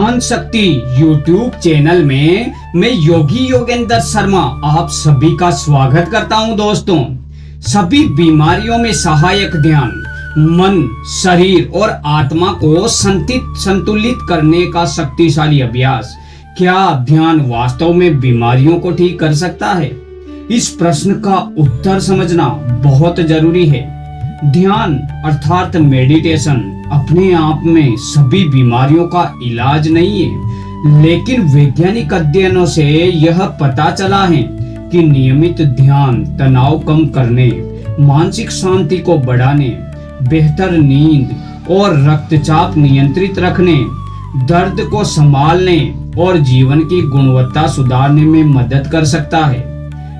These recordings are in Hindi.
ध्यान शक्ति YouTube चैनल में मैं योगी योगेंद्र शर्मा आप सभी का स्वागत करता हूं। दोस्तों, सभी बीमारियों में सहायक ध्यान मन, शरीर और आत्मा को संतुलित करने का शक्तिशाली अभ्यास। क्या ध्यान वास्तव में बीमारियों को ठीक कर सकता है? इस प्रश्न का उत्तर समझना बहुत जरूरी है। ध्यान अर्थात मेडिटेशन अपने आप में सभी बीमारियों का इलाज नहीं है, लेकिन वैज्ञानिक अध्ययनों से यह पता चला है कि नियमित ध्यान तनाव कम करने, मानसिक शांति को बढ़ाने, बेहतर नींद और रक्तचाप नियंत्रित रखने, दर्द को संभालने और जीवन की गुणवत्ता सुधारने में मदद कर सकता है।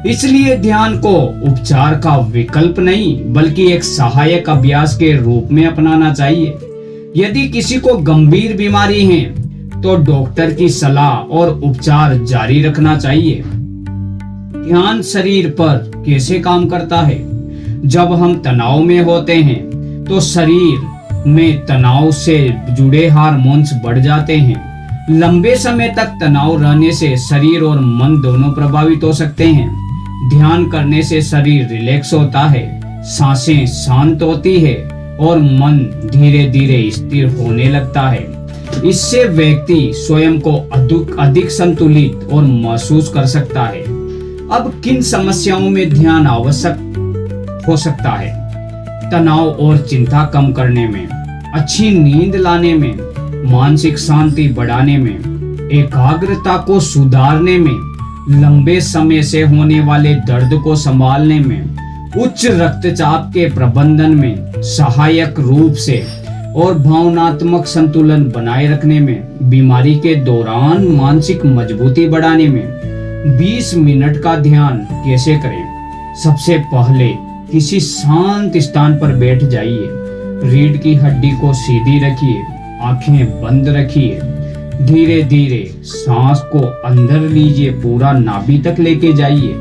इसलिए ध्यान को उपचार का विकल्प नहीं बल्कि एक सहायक अभ्यास के रूप में अपनाना चाहिए। यदि किसी को गंभीर बीमारी है तो डॉक्टर की सलाह और उपचार जारी रखना चाहिए। ध्यान शरीर पर कैसे काम करता है? जब हम तनाव में होते हैं तो शरीर में तनाव से जुड़े हार्मोन्स बढ़ जाते हैं। लंबे समय तक तनाव रहने से शरीर और मन दोनों प्रभावित हो सकते हैं। ध्यान करने से शरीर रिलैक्स होता है, सांसें शांत होती है और मन धीरे धीरे स्थिर होने लगता है। इससे व्यक्ति स्वयं को अधिक संतुलित और महसूस कर सकता है। अब किन समस्याओं में ध्यान आवश्यक हो सकता है? तनाव और चिंता कम करने में, अच्छी नींद लाने में, मानसिक शांति बढ़ाने में, एकाग्रता को सुधारने में, लंबे समय से होने वाले दर्द को संभालने में, उच्च रक्तचाप के प्रबंधन में सहायक रूप से और भावनात्मक संतुलन बनाए रखने में, बीमारी के दौरान मानसिक मजबूती बढ़ाने में। 20 मिनट का ध्यान कैसे करें? सबसे पहले किसी शांत स्थान पर बैठ जाइए। रीढ़ की हड्डी को सीधी रखिए, आंखें बंद रखिए। धीरे धीरे सांस को अंदर लीजिए, पूरा नाभि तक लेके जाइए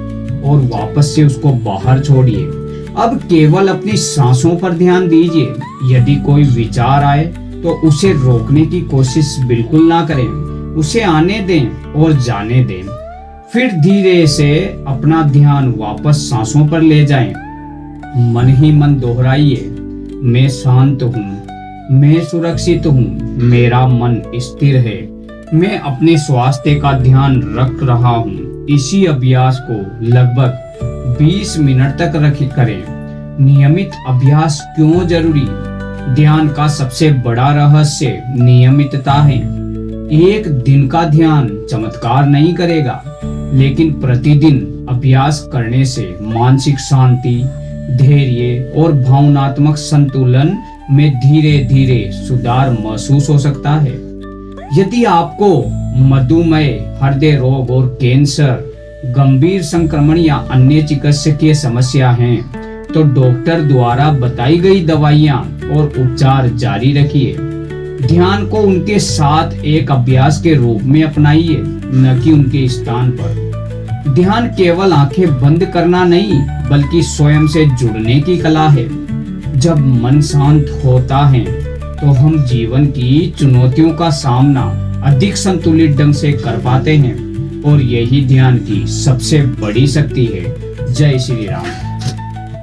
और वापस से उसको बाहर छोड़िए। अब केवल अपनी सांसों पर ध्यान दीजिए। यदि कोई विचार आए तो उसे रोकने की कोशिश बिल्कुल ना करें, उसे आने दें और जाने दें। फिर धीरे से अपना ध्यान वापस सांसों पर ले जाएं। मन ही मन दोहराइए, मैं शांत हूँ, मैं सुरक्षित हूँ, मेरा मन स्थिर है, मैं अपने स्वास्थ्य का ध्यान रख रहा हूँ। इसी अभ्यास को लगभग 20 मिनट तक करें। नियमित अभ्यास क्यों जरूरी? ध्यान का सबसे बड़ा रहस्य नियमितता है। एक दिन का ध्यान चमत्कार नहीं करेगा, लेकिन प्रतिदिन अभ्यास करने से मानसिक शांति, धैर्य और भावनात्मक संतुलन में धीरे धीरे सुधार महसूस हो सकता है। यदि आपको मधुमेह, हृदय रोग और कैंसर, गंभीर संक्रमण या अन्य चिकित्सकीय समस्या हैं, तो डॉक्टर द्वारा बताई गई दवाइयां और उपचार जारी रखिए। ध्यान को उनके साथ एक अभ्यास के रूप में अपनाइए, न कि उनके स्थान पर। ध्यान केवल आंखें बंद करना नहीं बल्कि स्वयं से जुड़ने की कला है। जब मन शांत होता है तो हम जीवन की चुनौतियों का सामना अधिक संतुलित ढंग से कर पाते हैं और यही ध्यान की सबसे बड़ी शक्ति है। जय श्री राम।